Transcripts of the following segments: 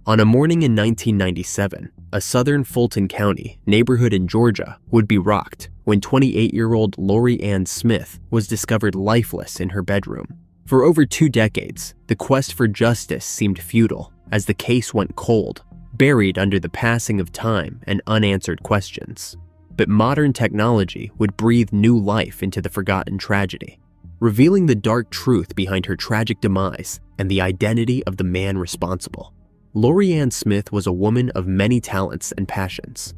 On a morning in 1997, a southern Fulton County neighborhood in Georgia would be rocked when 28-year-old Lorrie Ann Smith was discovered lifeless in her bedroom. For over 2 decades, the quest for justice seemed futile as the case went cold, buried under the passing of time and unanswered questions. But modern technology would breathe new life into the forgotten tragedy, revealing the dark truth behind her tragic demise and the identity of the man responsible. Lorrie Ann Smith was a woman of many talents and passions.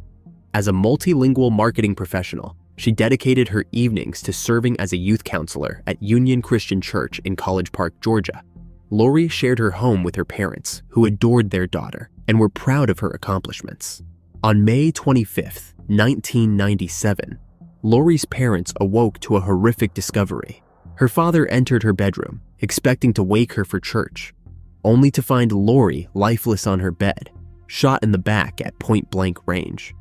As a multilingual marketing professional, she dedicated her evenings to serving as a youth counselor at Union Christian Church in College Park, Georgia. Lorrie shared her home with her parents, who adored their daughter and were proud of her accomplishments. On May 25, 1997, Lorrie's parents awoke to a horrific discovery. Her father entered her bedroom, expecting to wake her for church, only to find Lorrie lifeless on her bed, shot in the back at point-blank range.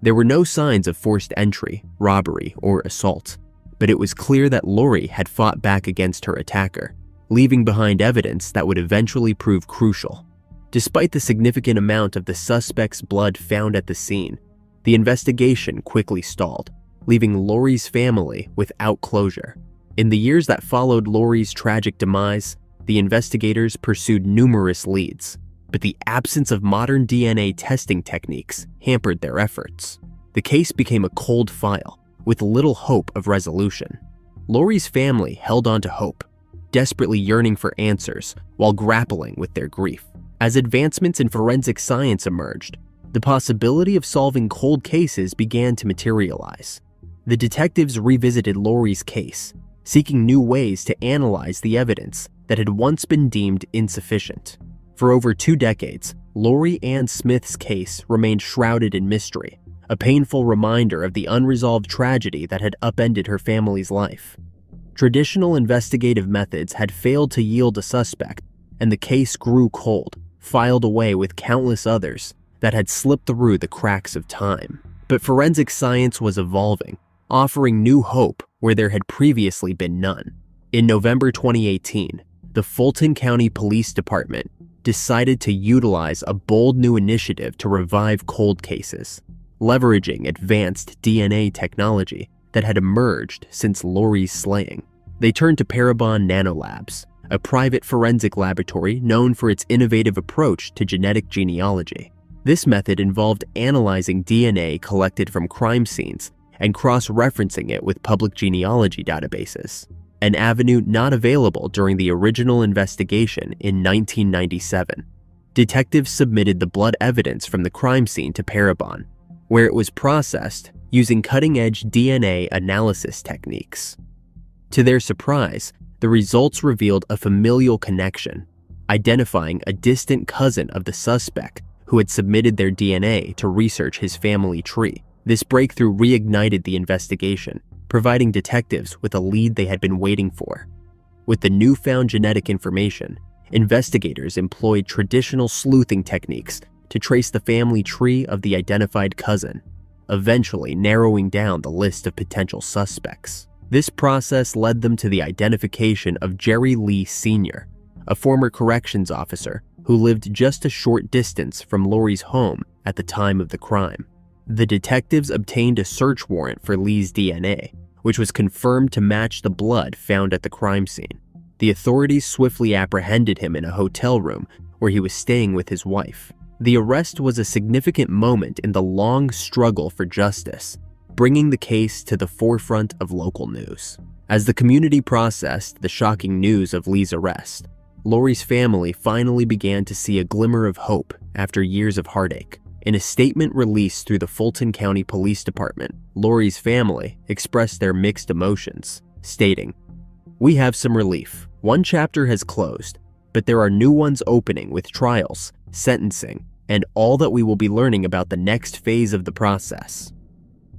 There were no signs of forced entry, robbery, or assault, but it was clear that Lorrie had fought back against her attacker, leaving behind evidence that would eventually prove crucial. Despite the significant amount of the suspect's blood found at the scene, the investigation quickly stalled, leaving Lorrie's family without closure. In the years that followed Lorrie's tragic demise, the investigators pursued numerous leads, but the absence of modern DNA testing techniques hampered their efforts. The case became a cold file, with little hope of resolution. Lorrie's family held on to hope, desperately yearning for answers while grappling with their grief. As advancements in forensic science emerged, the possibility of solving cold cases began to materialize. The detectives revisited Lorrie's case, seeking new ways to analyze the evidence that had once been deemed insufficient. For over 2 decades, Lorrie Ann Smith's case remained shrouded in mystery, a painful reminder of the unresolved tragedy that had upended her family's life. Traditional investigative methods had failed to yield a suspect, and the case grew cold, filed away with countless others that had slipped through the cracks of time. But forensic science was evolving, offering new hope where there had previously been none. In November 2018, the Fulton County Police Department decided to utilize a bold new initiative to revive cold cases, leveraging advanced DNA technology that had emerged since Lorrie's slaying. They turned to Behrman Nanolabs, a private forensic laboratory known for its innovative approach to genetic genealogy. This method involved analyzing DNA collected from crime scenes and cross-referencing it with public genealogy databases, an avenue not available during the original investigation in 1997. Detectives submitted the blood evidence from the crime scene to Behrman, where it was processed using cutting-edge DNA analysis techniques. To their surprise, the results revealed a familial connection, identifying a distant cousin of the suspect who had submitted their DNA to research his family tree. This breakthrough reignited the investigation, providing detectives with a lead they had been waiting for. With the newfound genetic information, investigators employed traditional sleuthing techniques to trace the family tree of the identified cousin, eventually narrowing down the list of potential suspects. This process led them to the identification of Jerry Lee Sr., a former corrections officer who lived just a short distance from Lorrie's home at the time of the crime. The detectives obtained a search warrant for Lee's DNA, which was confirmed to match the blood found at the crime scene. The authorities swiftly apprehended him in a hotel room where he was staying with his wife. The arrest was a significant moment in the long struggle for justice, bringing the case to the forefront of local news. As the community processed the shocking news of Lee's arrest, Lorrie's family finally began to see a glimmer of hope after years of heartache. In a statement released through the Fulton County Police Department, Lorrie's family expressed their mixed emotions, stating, "We have some relief. One chapter has closed, but there are new ones opening with trials, sentencing, and all that we will be learning about the next phase of the process."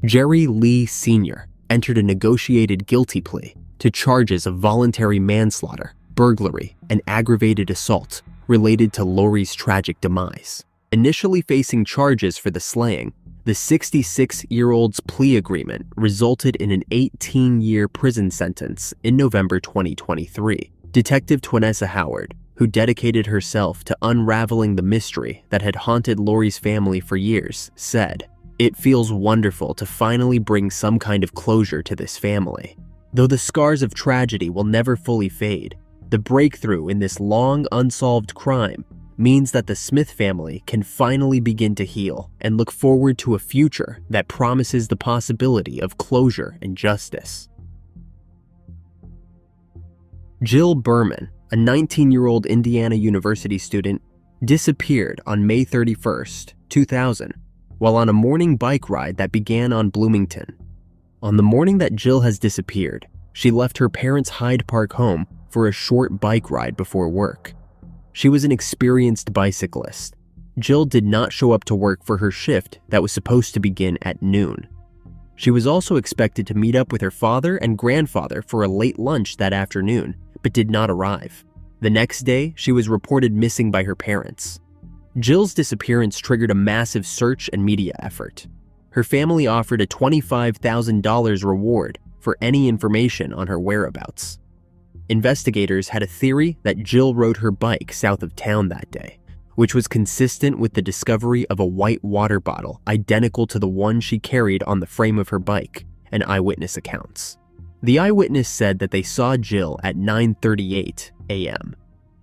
Jerry Lee Sr. entered a negotiated guilty plea to charges of voluntary manslaughter, burglary, and aggravated assault related to Lorrie's tragic demise. Initially facing charges for the slaying, the 66-year-old's plea agreement resulted in an 18-year prison sentence in November 2023. Detective Twanessa Howard, who dedicated herself to unraveling the mystery that had haunted Lorrie's family for years, said, "It feels wonderful to finally bring some kind of closure to this family. Though the scars of tragedy will never fully fade, the breakthrough in this long unsolved crime means that the Smith family can finally begin to heal and look forward to a future that promises the possibility of closure and justice." Jill Behrman, a 19-year-old Indiana University student, disappeared on May 31st, 2000, while on a morning bike ride that began on Bloomington. On the morning that Jill has disappeared, she left her parents' Hyde Park home for a short bike ride before work. She was an experienced bicyclist. Jill did not show up to work for her shift that was supposed to begin at noon. She was also expected to meet up with her father and grandfather for a late lunch that afternoon, but did not arrive. The next day, she was reported missing by her parents. Jill's disappearance triggered a massive search and media effort. Her family offered a $25,000 reward for any information on her whereabouts. Investigators had a theory that Jill rode her bike south of town that day, which was consistent with the discovery of a white water bottle identical to the one she carried on the frame of her bike and eyewitness accounts. The eyewitness said that they saw Jill at 9:38 a.m.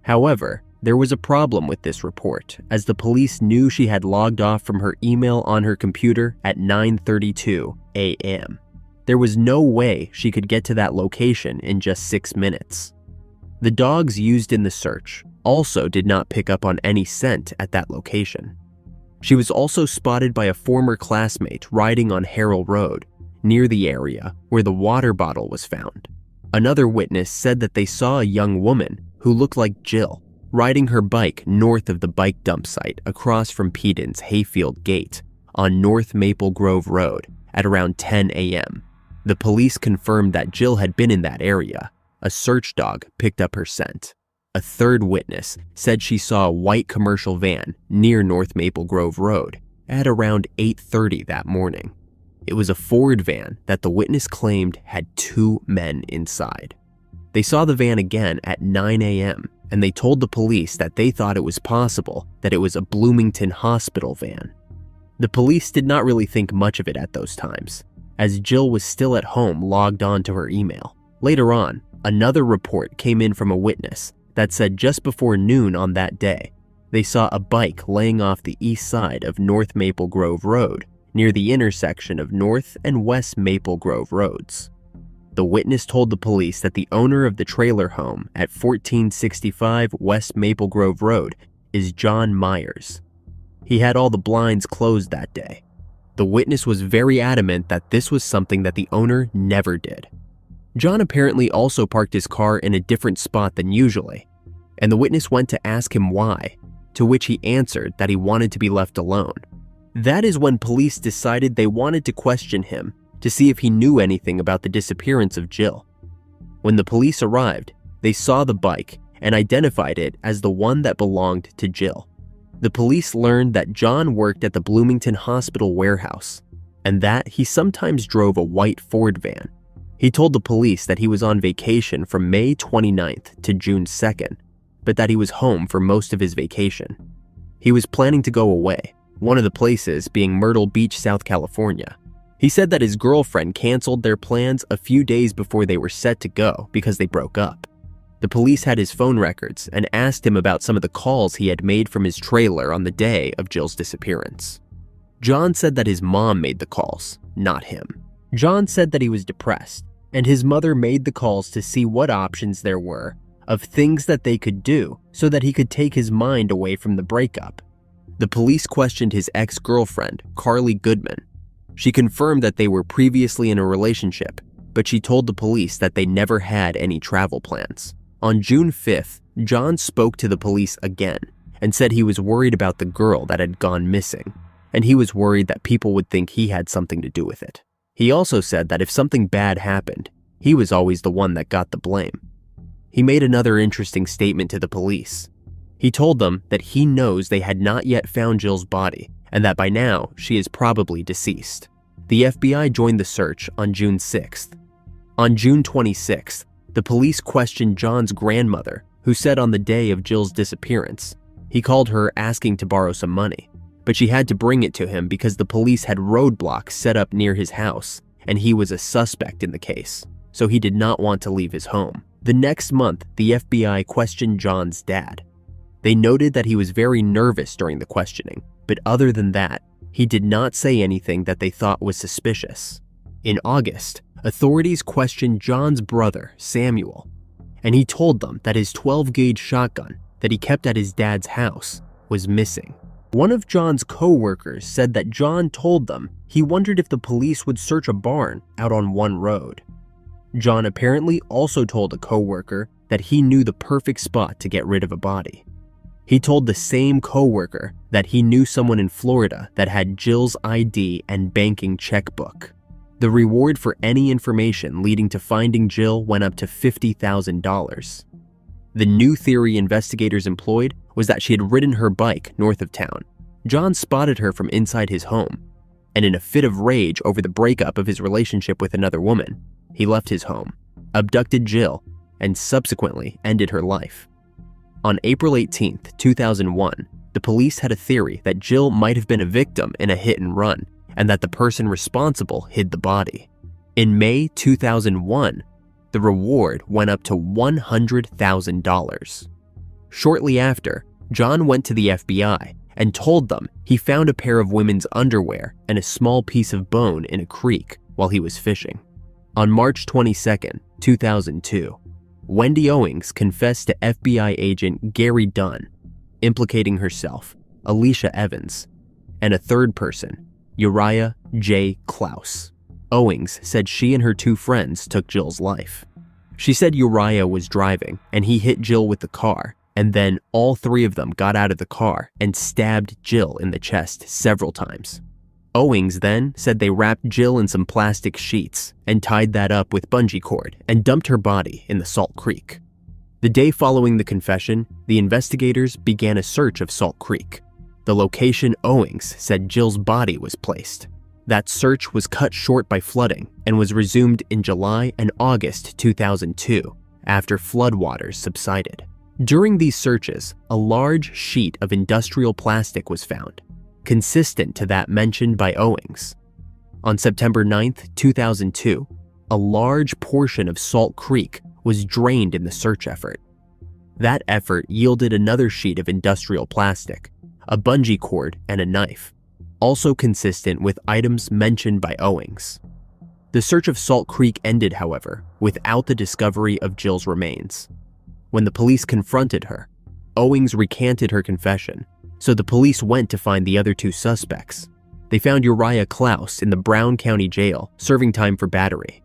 However, there was a problem with this report, as the police knew she had logged off from her email on her computer at 9:32 a.m. There was no way she could get to that location in just 6 minutes. The dogs used in the search also did not pick up on any scent at that location. She was also spotted by a former classmate riding on Harrell Road, near the area where the water bottle was found. Another witness said that they saw a young woman who looked like Jill riding her bike north of the bike dump site across from Pedon's Hayfield Gate on North Maple Grove Road at around 10 a.m. The police confirmed that Jill had been in that area. A search dog picked up her scent. A third witness said she saw a white commercial van near North Maple Grove Road at around 8:30 that morning. It was a Ford van that the witness claimed had 2 men inside. They saw the van again at 9 a.m., and they told the police that they thought it was possible that it was a Bloomington hospital van. The police did not really think much of it at those times, as Jill was still at home logged on to her email. Later on, another report came in from a witness that said just before noon on that day, they saw a bike laying off the east side of North Maple Grove Road near the intersection of North and West Maple Grove Roads. The witness told the police that the owner of the trailer home at 1465 West Maple Grove Road is John Myers. He had all the blinds closed that day. The witness was very adamant that this was something that the owner never did. John apparently also parked his car in a different spot than usually, and the witness went to ask him why, to which he answered that he wanted to be left alone. That is when police decided they wanted to question him to see if he knew anything about the disappearance of Jill. When the police arrived, they saw the bike and identified it as the one that belonged to Jill. The police learned that John worked at the Bloomington Hospital warehouse, and that he sometimes drove a white Ford van. He told the police that he was on vacation from May 29th to June 2nd, but that he was home for most of his vacation. He was planning to go away, one of the places being Myrtle Beach, South California. He said that his girlfriend canceled their plans a few days before they were set to go because they broke up. The police had his phone records and asked him about some of the calls he had made from his trailer on the day of Jill's disappearance. John said that his mom made the calls, not him. John said that he was depressed, and his mother made the calls to see what options there were of things that they could do so that he could take his mind away from the breakup. The police questioned his ex-girlfriend, Carly Goodman. She confirmed that they were previously in a relationship, but she told the police that they never had any travel plans. On June 5th, John spoke to the police again and said he was worried about the girl that had gone missing, and he was worried that people would think he had something to do with it. He also said that if something bad happened, he was always the one that got the blame. He made another interesting statement to the police. He told them that he knows they had not yet found Jill's body and that by now she is probably deceased. The FBI joined the search on June 6th. On June 26th, the police questioned John's grandmother, who said on the day of Jill's disappearance, he called her asking to borrow some money, but she had to bring it to him because the police had roadblocks set up near his house and he was a suspect in the case, so he did not want to leave his home. The next month, the FBI questioned John's dad. They noted that he was very nervous during the questioning, but other than that, he did not say anything that they thought was suspicious. In August, authorities questioned John's brother, Samuel, and he told them that his 12-gauge shotgun that he kept at his dad's house was missing. One of John's co-workers said that John told them he wondered if the police would search a barn out on one road. John apparently also told a co-worker that he knew the perfect spot to get rid of a body. He told the same co-worker that he knew someone in Florida that had Jill's ID and banking checkbook. The reward for any information leading to finding Jill went up to $50,000. The new theory investigators employed was that she had ridden her bike north of town. John spotted her from inside his home, and in a fit of rage over the breakup of his relationship with another woman, he left his home, abducted Jill, and subsequently ended her life. On April 18, 2001, the police had a theory that Jill might have been a victim in a hit and run, and that the person responsible hid the body. In May 2001, the reward went up to $100,000. Shortly after, John went to the FBI and told them he found a pair of women's underwear and a small piece of bone in a creek while he was fishing. On March 22, 2002, Wendy Owings confessed to FBI agent Gary Dunn, implicating herself, Alicia Evans, and a third person, Uriah J. Klaus. Owings said she and her two friends took Jill's life. She said Uriah was driving and he hit Jill with the car, and then all three of them got out of the car and stabbed Jill in the chest several times. Owings then said they wrapped Jill in some plastic sheets and tied that up with bungee cord and dumped her body in the Salt Creek. The day following the confession, the investigators began a search of Salt Creek, the location Owings said Jill's body was placed. That search was cut short by flooding and was resumed in July and August 2002 after floodwaters subsided. During these searches, a large sheet of industrial plastic was found, consistent to that mentioned by Owings. On September 9, 2002, a large portion of Salt Creek was drained in the search effort. That effort yielded another sheet of industrial plastic, a bungee cord, and a knife, also consistent with items mentioned by Owings. The search of Salt Creek ended, however, without the discovery of Jill's remains. When the police confronted her, Owings recanted her confession, so the police went to find the other two suspects. They found Uriah Klaus in the Brown County Jail, serving time for battery.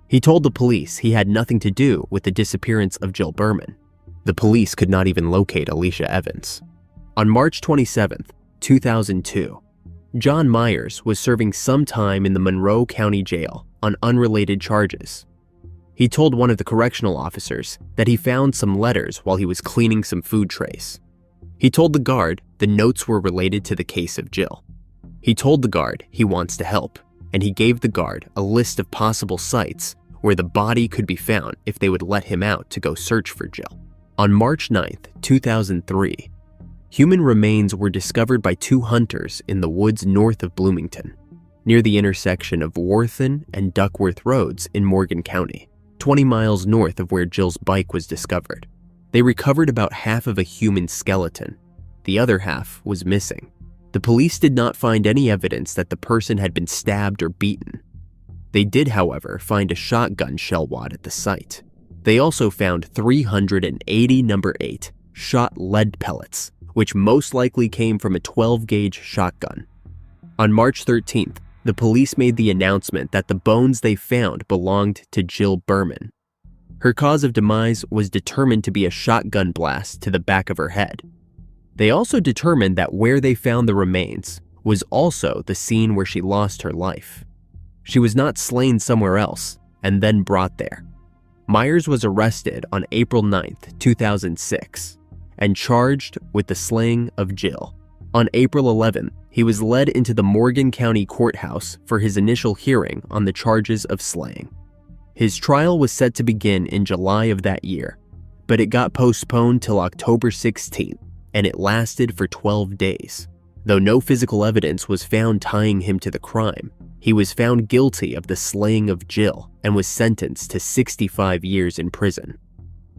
He told the police he had nothing to do with the disappearance of Jill Behrman. The police could not even locate Alicia Evans. On March 27, 2002, John Myers was serving some time in the Monroe County Jail on unrelated charges. He told one of the correctional officers that he found some letters while he was cleaning some food trays. He told the guard the notes were related to the case of Jill. He told the guard he wants to help, and he gave the guard a list of possible sites where the body could be found if they would let him out to go search for Jill. On March 9, 2003, human remains were discovered by two hunters in the woods north of Bloomington, near the intersection of Worthen and Duckworth Roads in Morgan County, 20 miles north of where Jill's bike was discovered. They recovered about half of a human skeleton. The other half was missing. The police did not find any evidence that the person had been stabbed or beaten. They did, however, find a shotgun shell wad at the site. They also found 380 number 8 shot lead pellets, which most likely came from a 12-gauge shotgun. On March 13th, the police made the announcement that the bones they found belonged to Jill Behrman. Her cause of demise was determined to be a shotgun blast to the back of her head. They also determined that where they found the remains was also the scene where she lost her life. She was not slain somewhere else and then brought there. Myers was arrested on April 9, 2006, and charged with the slaying of Jill. On April 11, he was led into the Morgan County Courthouse for his initial hearing on the charges of slaying. His trial was set to begin in July of that year, but it got postponed till October 16th, and it lasted for 12 days. Though no physical evidence was found tying him to the crime, he was found guilty of the slaying of Jill and was sentenced to 65 years in prison.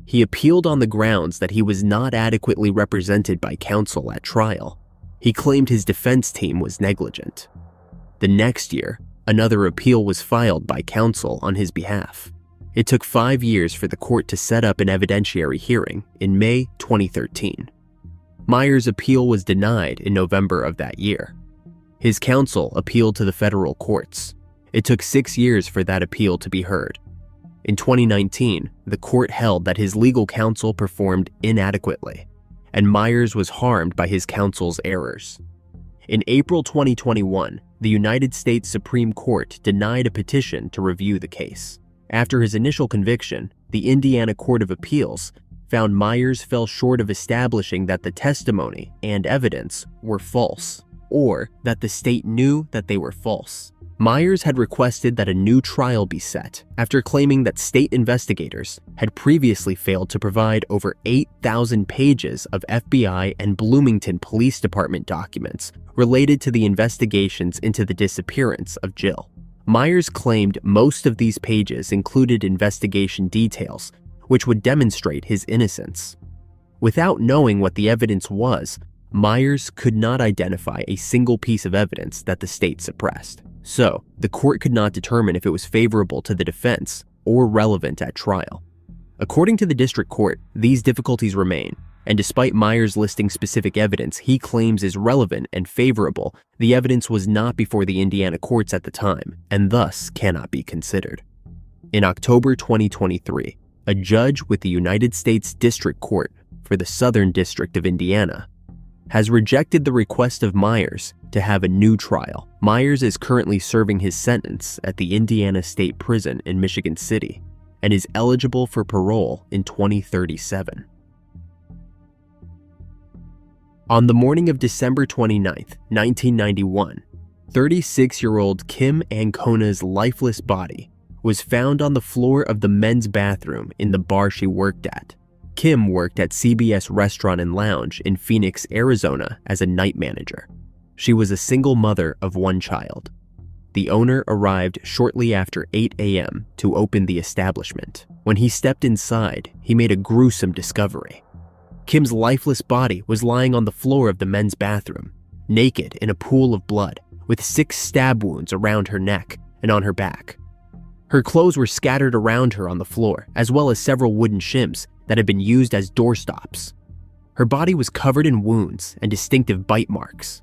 He appealed on the grounds that he was not adequately represented by counsel at trial. He claimed his defense team was negligent. The next year, another appeal was filed by counsel on his behalf. It took 5 years for the court to set up an evidentiary hearing in May 2013. Myers' appeal was denied in November of that year. His counsel appealed to the federal courts. It took 6 years for that appeal to be heard. In 2019, the court held that his legal counsel performed inadequately, and Myers was harmed by his counsel's errors. In April 2021, the United States Supreme Court denied a petition to review the case. After his initial conviction, the Indiana Court of Appeals found Myers fell short of establishing that the testimony and evidence were false, or that the state knew that they were false. Myers had requested that a new trial be set after claiming that state investigators had previously failed to provide over 8,000 pages of FBI and Bloomington Police Department documents related to the investigations into the disappearance of Jill. Myers claimed most of these pages included investigation details which would demonstrate his innocence. Without knowing what the evidence was, Myers could not identify a single piece of evidence that the state suppressed. So, the court could not determine if it was favorable to the defense or relevant at trial. According to the district court, these difficulties remain, and despite Myers listing specific evidence he claims is relevant and favorable, the evidence was not before the Indiana courts at the time, and thus cannot be considered. In October 2023, a judge with the United States District Court for the Southern District of Indiana has rejected the request of Myers to have a new trial. Myers is currently serving his sentence at the Indiana State Prison in Michigan City and is eligible for parole in 2037. On the morning of December 29, 1991, 36-year-old Kim Ancona's lifeless body was found on the floor of the men's bathroom in the bar she worked at. Kim worked at CBS Restaurant and Lounge in Phoenix, Arizona as a night manager. She was a single mother of one child. The owner arrived shortly after 8 a.m. to open the establishment. When he stepped inside, he made a gruesome discovery. Kim's lifeless body was lying on the floor of the men's bathroom, naked in a pool of blood, with 6 stab wounds around her neck and on her back. Her clothes were scattered around her on the floor, as well as several wooden shims that had been used as doorstops. Her body was covered in wounds and distinctive bite marks.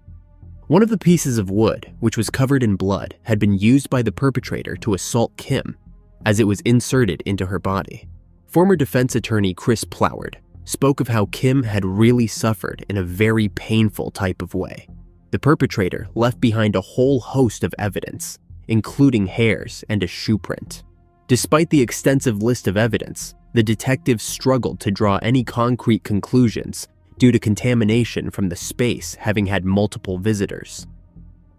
One of the pieces of wood, which was covered in blood, had been used by the perpetrator to assault Kim, as it was inserted into her body. Former defense attorney Chris Ploward spoke of how Kim had really suffered in a very painful type of way. The perpetrator left behind a whole host of evidence, including hairs and a shoe print. Despite the extensive list of evidence, the detectives struggled to draw any concrete conclusions due to contamination from the space having had multiple visitors.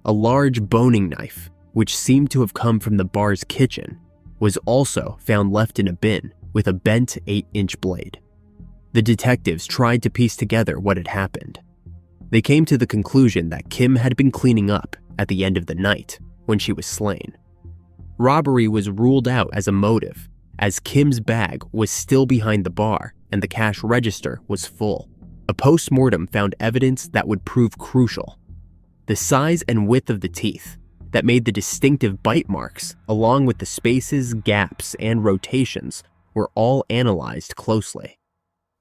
A large boning knife, which seemed to have come from the bar's kitchen, was also found left in a bin with a bent 8-inch blade. The detectives tried to piece together what had happened. They came to the conclusion that Kim had been cleaning up at the end of the night when she was slain. Robbery was ruled out as a motive, as Kim's bag was still behind the bar and the cash register was full. A post-mortem found evidence that would prove crucial. The size and width of the teeth that made the distinctive bite marks, along with the spaces, gaps, and rotations, were all analyzed closely.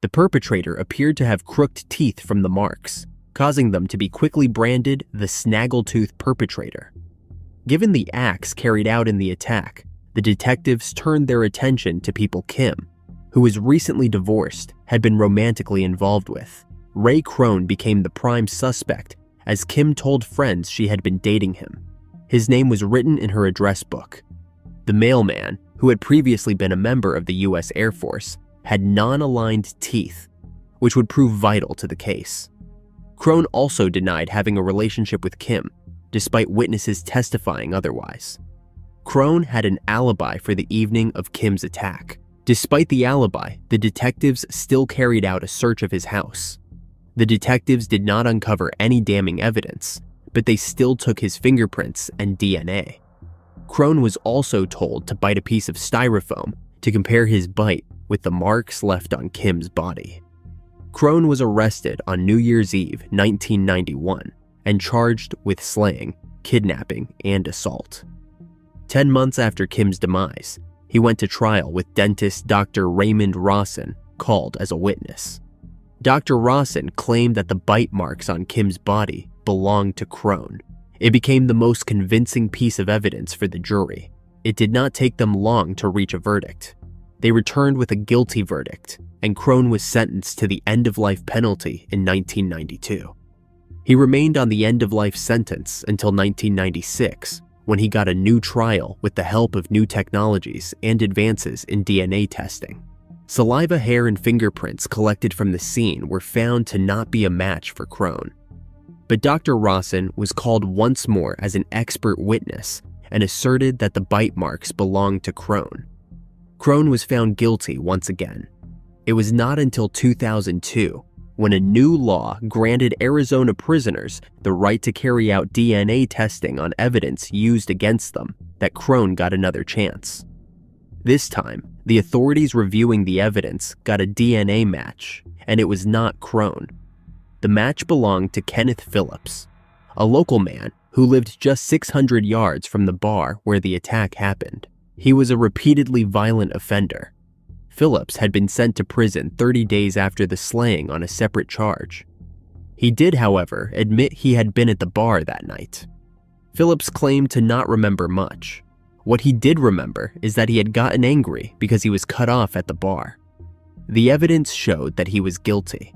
The perpetrator appeared to have crooked teeth from the marks, causing them to be quickly branded the snaggletooth perpetrator. Given the acts carried out in the attack, the detectives turned their attention to people Kim, who was recently divorced, had been romantically involved with. Ray Crone became the prime suspect, as Kim told friends she had been dating him. His name was written in her address book. The mailman, who had previously been a member of the U.S. Air Force, had non-aligned teeth, which would prove vital to the case. Crone also denied having a relationship with Kim, despite witnesses testifying otherwise. Crone had an alibi for the evening of Kim's attack, Despite the alibi, the detectives still carried out a search of his house. The detectives did not uncover any damning evidence, but they still took his fingerprints and DNA. Crone was also told to bite a piece of styrofoam to compare his bite with the marks left on Kim's body. Crone was arrested on New Year's Eve, 1991, and charged with slaying, kidnapping, and assault. 10 months after Kim's demise, he went to trial with dentist Dr. Raymond Rawson, called as a witness. Dr. Rawson claimed that the bite marks on Kim's body belonged to Crone. It became the most convincing piece of evidence for the jury. It did not take them long to reach a verdict. They returned with a guilty verdict, and Crone was sentenced to the end-of-life penalty in 1992. He remained on the end-of-life sentence until 1996, when he got a new trial with the help of new technologies and advances in DNA testing. Saliva, hair, and fingerprints collected from the scene were found to not be a match for Crone. But Dr. Rawson was called once more as an expert witness and asserted that the bite marks belonged to Crone. Crone was found guilty once again. It was not until 2002, when a new law granted Arizona prisoners the right to carry out DNA testing on evidence used against them, that Crone got another chance. This time, the authorities reviewing the evidence got a DNA match, and it was not Crone. The match belonged to Kenneth Phillips, a local man who lived just 600 yards from the bar where the attack happened. He was a repeatedly violent offender. Phillips had been sent to prison 30 days after the slaying on a separate charge. He did, however, admit he had been at the bar that night. Phillips claimed to not remember much. What he did remember is that he had gotten angry because he was cut off at the bar. The evidence showed that he was guilty.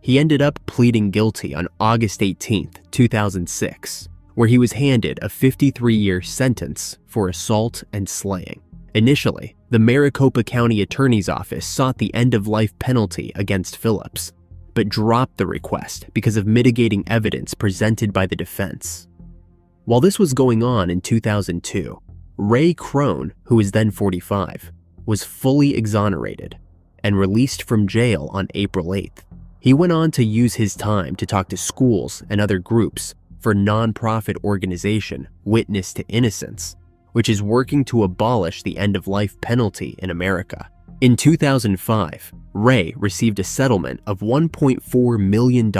He ended up pleading guilty on August 18, 2006, where he was handed a 53-year sentence for assault and slaying. Initially, the Maricopa County Attorney's Office sought the end-of-life penalty against Phillips, but dropped the request because of mitigating evidence presented by the defense. While this was going on in 2002, Ray Crone, who was then 45, was fully exonerated and released from jail on April 8th. He went on to use his time to talk to schools and other groups for nonprofit organization Witness to Innocence, which is working to abolish the end-of-life penalty in America. In 2005, Ray received a settlement of $1.4 million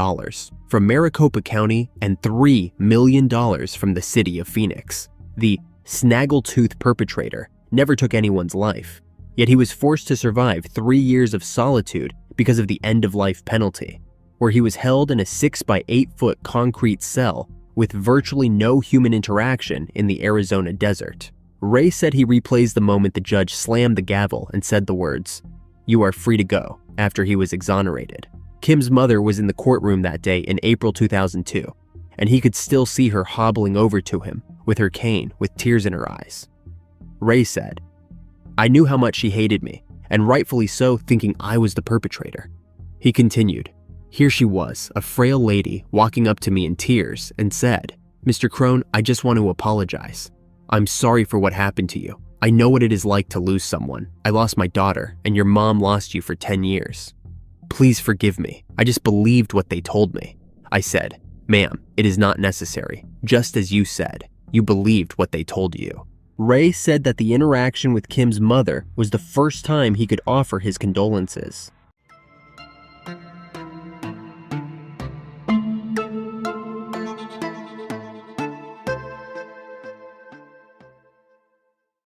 from Maricopa County and $3 million from the city of Phoenix. The snaggletooth perpetrator never took anyone's life, yet he was forced to survive 3 years of solitude because of the end-of-life penalty, where he was held in a 6 by 8 foot concrete cell with virtually no human interaction in the Arizona desert. Ray said he replays the moment the judge slammed the gavel and said the words, "You are free to go," after he was exonerated. Kim's mother was in the courtroom that day in April 2002, and he could still see her hobbling over to him with her cane with tears in her eyes. Ray said, "I knew how much she hated me, and rightfully so, thinking I was the perpetrator." He continued, "Here she was, a frail lady, walking up to me in tears and said, 'Mr. Crone, I just want to apologize. I'm sorry for what happened to you. I know what it is like to lose someone. I lost my daughter, and your mom lost you for 10 years. Please forgive me. I just believed what they told me.' I said, 'Ma'am, it is not necessary. Just as you said, you believed what they told you.'" Ray said that the interaction with Kim's mother was the first time he could offer his condolences.